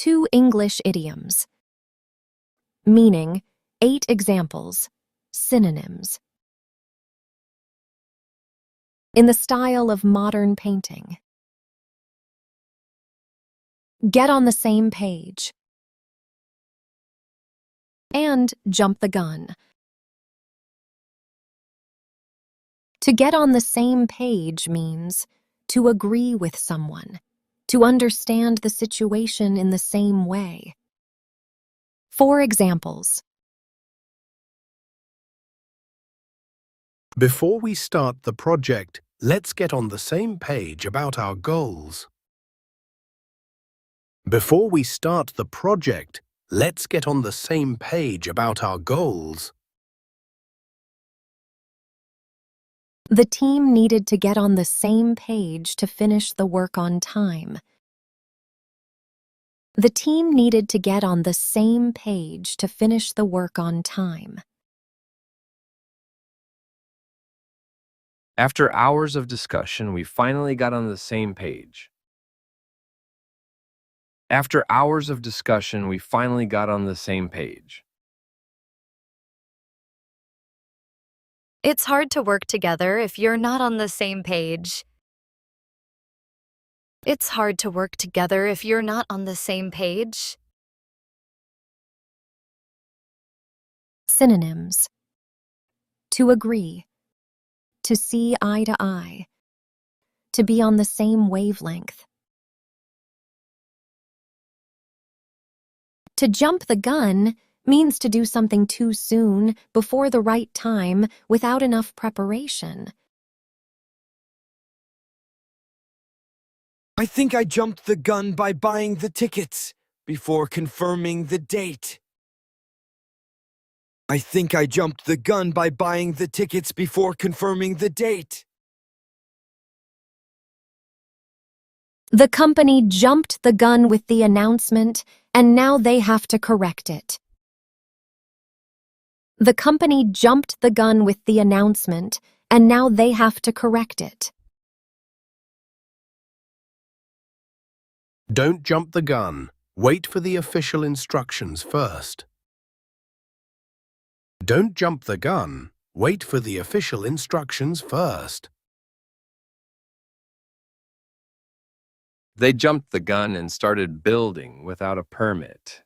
2 English idioms. Meaning, 8 examples, synonyms. In the style of modern painting. Get on the same page. And jump the gun. To get on the same page means to agree with someone, to understand the situation in the same way. 4 examples. Before we start the project, let's get on the same page about our goals. Before we start the project, let's get on the same page about our goals. The team needed to get on the same page to finish the work on time. The team needed to get on the same page to finish the work on time. After hours of discussion, we finally got on the same page. After hours of discussion, we finally got on the same page. It's hard to work together if you're not on the same page. It's hard to work together if you're not on the same page. Synonyms. To agree. To see eye to eye. To be on the same wavelength. To jump the gun means to do something too soon, before the right time, without enough preparation. I think I jumped the gun by buying the tickets before confirming the date. I think I jumped the gun by buying the tickets before confirming the date. The company jumped the gun with the announcement, and now they have to correct it. The company jumped the gun with the announcement, and now they have to correct it. Don't jump the gun. Wait for the official instructions first. Don't jump the gun. Wait for the official instructions first. They jumped the gun and started building without a permit.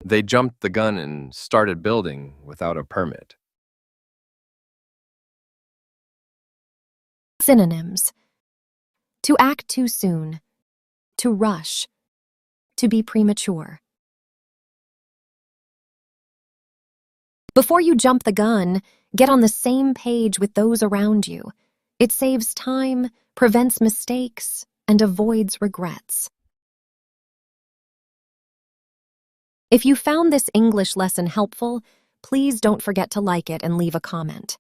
They jumped the gun and started building without a permit. Synonyms. To act too soon. To rush. To be premature. Before you jump the gun, get on the same page with those around you. It saves time, prevents mistakes, and avoids regrets. If you found this English lesson helpful, please don't forget to like it and leave a comment.